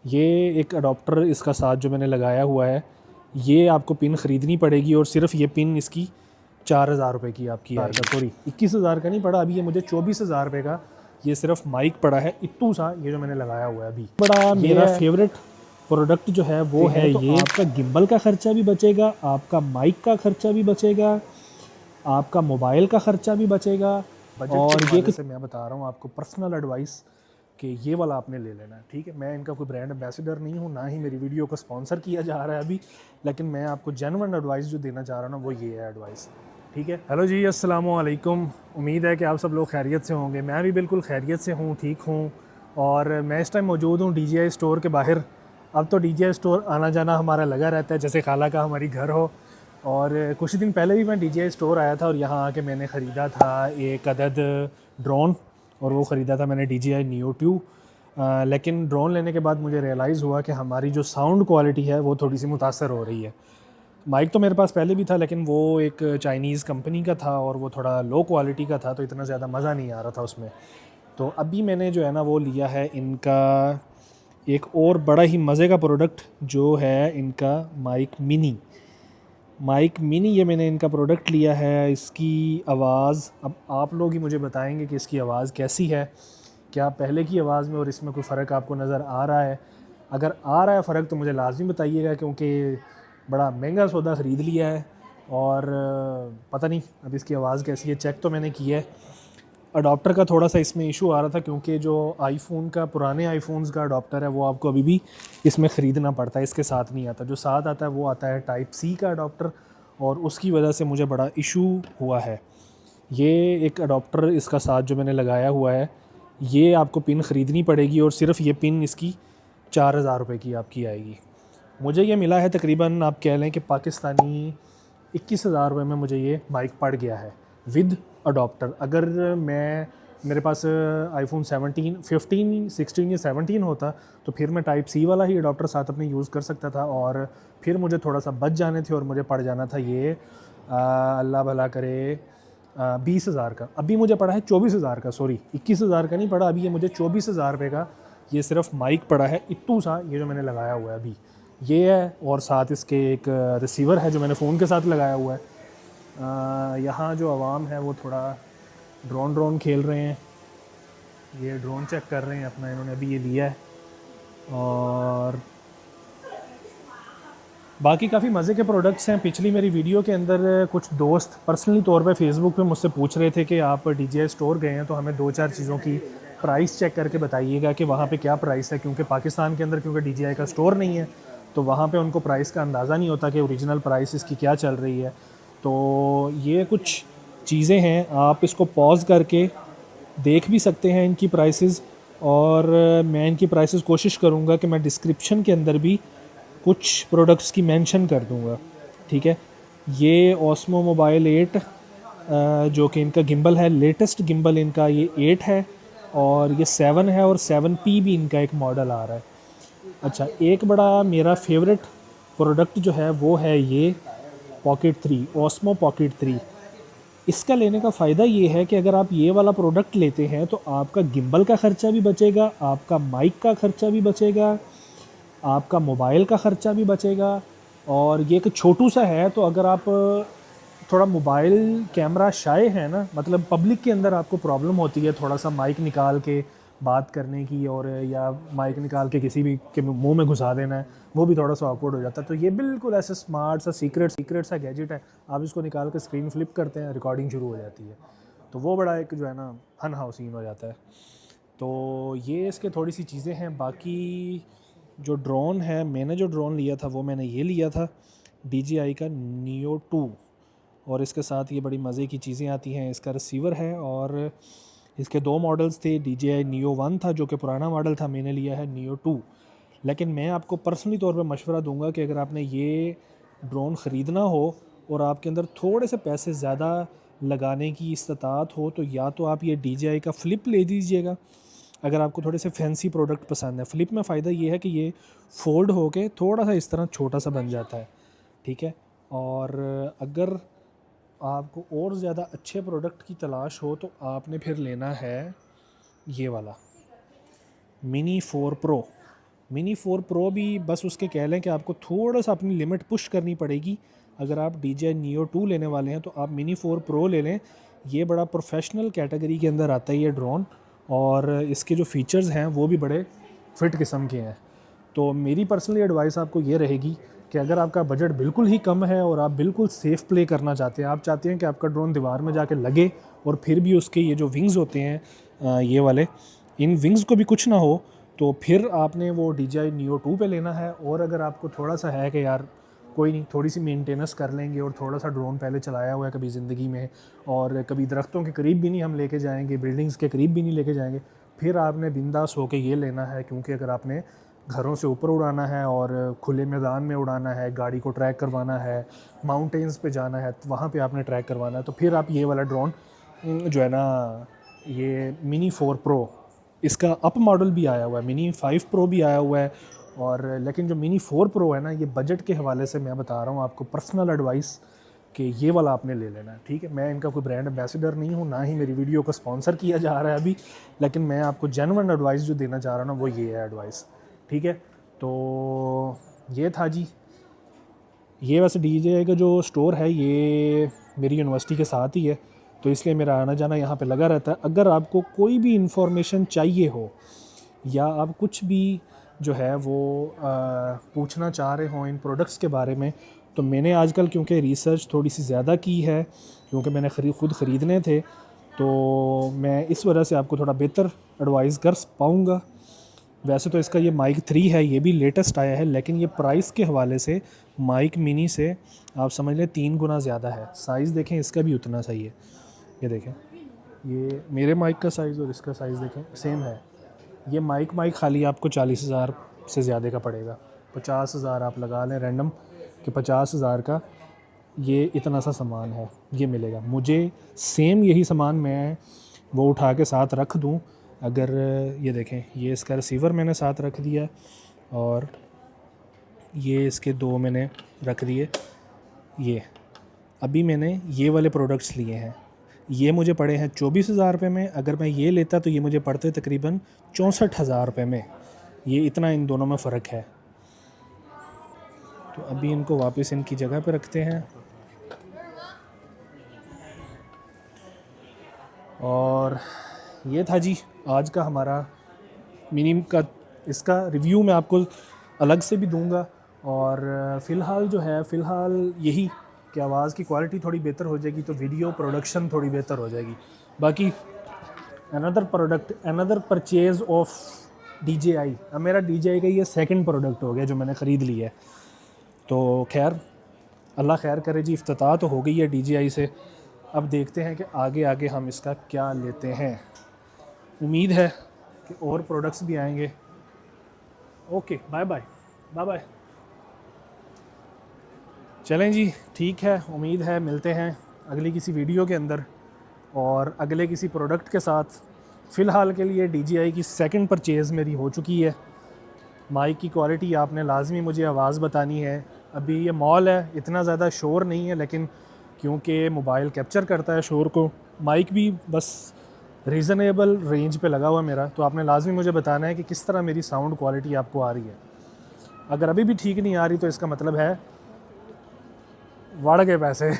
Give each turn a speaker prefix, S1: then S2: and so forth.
S1: ये एक अडॉप्टर इसका साथ जो मैंने लगाया हुआ है, ये आपको पिन ख़रीदनी पड़ेगी और सिर्फ ये पिन इसकी 4,000 रुपये की आपकी आएगी। सॉरी 21,000 का नहीं पड़ा, अभी ये मुझे 24,000 रुपये का ये सिर्फ माइक पड़ा है इट्टू सा, ये जो मैंने लगाया हुआ है अभी। बड़ा मेरा फेवरेट प्रोडक्ट जो है वो है तो ये। आपका गिम्बल का ख़र्चा भी बचेगा, आपका माइक का ख़र्चा भी बचेगा, आपका मोबाइल का ख़र्चा भी बचेगा। और ये से मैं बता रहा हूँ आपको पर्सनल एडवाइस कि ये वाला आपने ले लेना है, ठीक है। मैं इनका कोई ब्रांड एम्बेसडर नहीं हूँ, ना ही मेरी वीडियो को स्पॉन्सर किया जा रहा है अभी, लेकिन मैं आपको जेन्युइन एडवाइस जो देना चाह रहा हूँ ना वो ये है एडवाइस, ठीक है। हेलो जी, अस्सलाम वालेकुम। उम्मीद है कि आप सब लोग खैरियत से होंगे। मैं भी बिल्कुल खैरियत से हूँ, ठीक हूँ। और मैं इस टाइम मौजूद हूँ DJI स्टोर के बाहर। अब तो DJI स्टोर आना जाना हमारा लगा रहता है, जैसे खाला का हमारी घर हो। और कुछ दिन पहले भी मैं DJI स्टोर आया था और यहाँ आके मैंने ख़रीदा था एक अदद ड्रोन, और वो ख़रीदा था मैंने DJI Neo 2। लेकिन ड्रोन लेने के बाद मुझे रियलाइज़ हुआ कि हमारी जो साउंड क्वालिटी है वो थोड़ी सी मुतासर हो रही है। माइक तो मेरे पास पहले भी था, लेकिन वो एक चाइनीज़ कंपनी का था और वो थोड़ा लो क्वालिटी का था, तो इतना ज़्यादा मज़ा नहीं आ रहा था उसमें। तो अभी मैंने जो है ना वो लिया है इनका एक और बड़ा ही मज़े का प्रोडक्ट, जो है इनका माइक मिनी। ये मैंने इनका प्रोडक्ट लिया है। इसकी आवाज़ अब आप लोग ही मुझे बताएंगे कि इसकी आवाज़ कैसी है, क्या पहले की आवाज़ में और इसमें कोई फ़र्क आपको नज़र आ रहा है। अगर आ रहा है फ़र्क तो मुझे लाजमी बताइएगा, क्योंकि बड़ा महंगा सौदा ख़रीद लिया है और पता नहीं अब इसकी आवाज़ कैसी है। चेक तो मैंने किया है। अडॉप्टर का थोड़ा सा इसमें इशू आ रहा था, क्योंकि जो आईफोन का पुराने आईफोन्स का अडॉप्टर है वो आपको अभी भी इसमें ख़रीदना पड़ता है, इसके साथ नहीं आता। जो साथ आता है वो आता है टाइप सी का अडॉप्टर, और उसकी वजह से मुझे बड़ा इशू हुआ है। ये एक अडॉप्टर इसका साथ जो मैंने लगाया हुआ है, ये आपको पिन ख़रीदनी पड़ेगी और सिर्फ ये पिन इसकी 4,000 रुपये की आपकी आएगी। मुझे ये मिला है तकरीबन, आप कह लें कि पाकिस्तानी 21,000 रुपये में मुझे ये माइक पड़ गया है विद अडॉप्टर। अगर मेरे पास आईफोन 17, 15, 16 या 17 होता तो फिर मैं टाइप सी वाला ही अडॉप्टर साथ अपने यूज़ कर सकता था, और फिर मुझे थोड़ा सा बच जाने थे और मुझे पड़ जाना था ये अल्लाह भला करे 20,000 का। अभी मुझे पड़ा है 24,000 का, सॉरी 21,000 का नहीं पड़ा, अभी ये मुझे 24,000 रुपये का ये सिर्फ माइक पड़ा है इट्टू सा, ये जो मैंने लगाया हुआ है अभी ये है। और साथ इसके एक रिसीवर है जो मैंने फ़ोन के साथ लगाया हुआ है। यहाँ जो आवाम है वो थोड़ा ड्रोन खेल रहे हैं, ये ड्रोन चेक कर रहे हैं अपना, इन्होंने अभी ये लिया है। और बाकी काफ़ी मज़े के प्रोडक्ट्स हैं। पिछली मेरी वीडियो के अंदर कुछ दोस्त पर्सनली तौर पे फेसबुक पे मुझसे पूछ रहे थे कि आप DJI स्टोर गए हैं तो हमें 2-4 चीज़ों की प्राइस चेक करके बताइएगा कि वहाँ पे क्या प्राइस है, क्योंकि पाकिस्तान के अंदर क्योंकि DJI का स्टोर नहीं है तो वहाँ पे उनको प्राइस का अंदाज़ा नहीं होता कि ओरिजिनल प्राइस इसकी क्या चल रही है। तो ये कुछ चीज़ें हैं, आप इसको पॉज करके देख भी सकते हैं इनकी प्राइसेस। और मैं इनकी प्राइसेस कोशिश करूँगा कि मैं डिस्क्रिप्शन के अंदर भी कुछ प्रोडक्ट्स की मेंशन कर दूँगा, ठीक है। ये ओस्मो मोबाइल 8 जो कि इनका गिम्बल है, लेटेस्ट गिम्बल इनका ये 8 है, और ये 7 है, और 7P भी इनका एक मॉडल आ रहा है। अच्छा, एक बड़ा मेरा फेवरेट प्रोडक्ट जो है वो है ये पॉकेट 3, ओस्मो पॉकेट 3। इसका लेने का फ़ायदा ये है कि अगर आप ये वाला प्रोडक्ट लेते हैं तो आपका गिम्बल का ख़र्चा भी बचेगा, आपका माइक का ख़र्चा भी बचेगा, आपका मोबाइल का ख़र्चा भी बचेगा। और ये एक छोटू सा है, तो अगर आप थोड़ा मोबाइल कैमरा शाय है ना, मतलब पब्लिक के अंदर आपको प्रॉब्लम होती है थोड़ा सा माइक निकाल के बात करने की, और या माइक निकाल के किसी भी के मुंह में घुसा देना है, वो भी थोड़ा सा ऑकवर्ड हो जाता है। तो ये बिल्कुल ऐसे स्मार्ट सा सीक्रेट सा गैजेट है, आप इसको निकाल के स्क्रीन फ्लिप करते हैं, रिकॉर्डिंग शुरू हो जाती है। तो वो बड़ा एक जो है ना फन हाउस सीन हो जाता है। तो ये इसके थोड़ी सी चीज़ें हैं। बाकी जो ड्रोन है, मैंने जो ड्रोन लिया था वो मैंने ये लिया था DJI का Neo 2, और इसके साथ ये बड़ी मज़े की चीज़ें आती हैं। इसका रिसीवर है, और इसके 2 मॉडल्स थे। DJI Neo 1 था जो कि पुराना मॉडल था, मैंने लिया है Neo 2। लेकिन मैं आपको पर्सनली तौर पे मशवरा दूंगा कि अगर आपने ये ड्रोन ख़रीदना हो और आपके अंदर थोड़े से पैसे ज़्यादा लगाने की इस्तात हो, तो या तो आप ये DJI का फ़्लिप ले दीजिएगा अगर आपको थोड़े से फैंसी प्रोडक्ट पसंद है। फ़्लिप में फ़ायदा ये है कि ये फ़ोल्ड होके थोड़ा सा इस तरह छोटा सा बन जाता है, ठीक है। और अगर आपको और ज़्यादा अच्छे प्रोडक्ट की तलाश हो तो आपने फिर लेना है ये वाला मिनी 4 Pro। मिनी 4 प्रो भी बस उसके कह लें कि आपको थोड़ा सा अपनी लिमिट पुश करनी पड़ेगी। अगर आप DJI Neo 2 लेने वाले हैं तो आप मिनी 4 प्रो ले लें। ये बड़ा प्रोफेशनल कैटेगरी के अंदर आता है ये ड्रोन, और इसके जो फीचर्स हैं वो भी बड़े फिट किस्म के हैं। तो मेरी पर्सनली एडवाइस आपको ये रहेगी कि अगर आपका बजट बिल्कुल ही कम है और आप बिल्कुल सेफ़ प्ले करना चाहते हैं, आप चाहते हैं कि आपका ड्रोन दीवार में जाके लगे और फिर भी उसके ये जो विंग्स होते हैं ये वाले, इन विंग्स को भी कुछ ना हो, तो फिर आपने वो DJI Neo 2 पे लेना है। और अगर आपको थोड़ा सा है कि यार कोई नहीं, थोड़ी सी मेंटेनेंस कर लेंगे और थोड़ा सा ड्रोन पहले चलाया हुआ है कभी ज़िंदगी में, और कभी दरख्तों के करीब भी नहीं हम लेके जाएंगे, बिल्डिंग्स के करीब भी नहीं लेके जाएंगे, फिर आपने बिंदास होके ये लेना है। क्योंकि अगर आपने घरों से ऊपर उड़ाना है और खुले मैदान में उड़ाना है, गाड़ी को ट्रैक करवाना है, माउंटेन्स पे जाना है, तो वहाँ पे आपने ट्रैक करवाना है, तो फिर आप ये वाला ड्रोन जो है ना, ये मिनी 4 प्रो, इसका अप मॉडल भी आया हुआ है, मिनी 5 प्रो भी आया हुआ है, और लेकिन जो मिनी 4 प्रो है ना, ये बजट के हवाले से मैं बता रहा हूँ आपको पर्सनल एडवाइस कि ये वाला आपने ले लेना है, ठीक है। मैं इनका कोई ब्रांड एम्बेसडर नहीं हूँ, ना ही मेरी वीडियो को स्पॉन्सर किया जा रहा है अभी, लेकिन मैं आपको जेन्युइन एडवाइस जो देना चाह रहा हूँ ना, वो ये है एडवाइस, ठीक है। तो ये था जी। ये वैसे DJI का जो स्टोर है ये मेरी यूनिवर्सिटी के साथ ही है, तो इसलिए मेरा आना जाना यहाँ पे लगा रहता है। अगर आपको कोई भी इंफॉर्मेशन चाहिए हो या आप कुछ भी जो है वो पूछना चाह रहे हो इन प्रोडक्ट्स के बारे में, तो मैंने आजकल क्योंकि रिसर्च थोड़ी सी ज़्यादा की है, क्योंकि मैंने खुद ख़रीदने थे, तो मैं इस वजह से आपको थोड़ा बेहतर एडवाइस कर पाऊँगा। वैसे तो इसका ये माइक 3 है, ये भी लेटेस्ट आया है, लेकिन ये प्राइस के हवाले से माइक मिनी से आप समझ लें 3 गुना ज़्यादा है। साइज़ देखें, इसका भी उतना सही है। ये देखें, ये मेरे माइक का साइज़ और इसका साइज़ देखें सेम है। ये माइक खाली आपको 40,000 से ज़्यादा का पड़ेगा। 50,000 आप लगा लें रैंडम कि 50,000 का ये इतना सा सामान है, ये मिलेगा। मुझे सेम यही सामान मैं वो उठा के साथ रख दूं, अगर ये देखें, ये इसका रिसीवर मैंने साथ रख दिया और ये इसके 2 मैंने रख दिए। ये अभी मैंने ये वाले प्रोडक्ट्स लिए हैं, ये मुझे पड़े हैं 24,000 रुपये में। अगर मैं ये लेता तो ये मुझे पड़ते तकरीबन 64,000 रुपये में। ये इतना इन दोनों में फ़र्क है। तो अभी इनको वापस इनकी जगह पे रखते हैं। और ये था जी आज का हमारा मिनी का, इसका रिव्यू मैं आपको अलग से भी दूंगा। और फ़िलहाल जो है, फ़िलहाल यही कि आवाज़ की क्वालिटी थोड़ी बेहतर हो जाएगी तो वीडियो प्रोडक्शन थोड़ी बेहतर हो जाएगी। बाकी another product, another purchase of DJI, अब मेरा DJI का ये सेकंड प्रोडक्ट हो गया जो मैंने ख़रीद लिया है। तो खैर अल्लाह खैर करे जी, इफ्तिताह तो हो गई है DJI से। अब देखते हैं कि आगे आगे हम इसका क्या लेते हैं। उम्मीद है कि और प्रोडक्ट्स भी आएंगे। Okay, bye bye bye bye. चलें जी, ठीक है, उम्मीद है मिलते हैं अगली किसी वीडियो के अंदर और अगले किसी प्रोडक्ट के साथ। फ़िलहाल के लिए DJI की सेकंड परचेज़ मेरी हो चुकी है। माइक की क्वालिटी आपने लाजमी मुझे आवाज़ बतानी है। अभी ये मॉल है, इतना ज़्यादा शोर नहीं है, लेकिन क्योंकि मोबाइल कैप्चर करता है शोर को, माइक भी बस रीज़नेबल रेंज पे लगा हुआ मेरा, तो आपने लाजमी मुझे बताना है कि किस तरह मेरी साउंड क्वालिटी आपको आ रही है। अगर अभी भी ठीक नहीं आ रही तो इसका मतलब है बढ़ गए पैसे।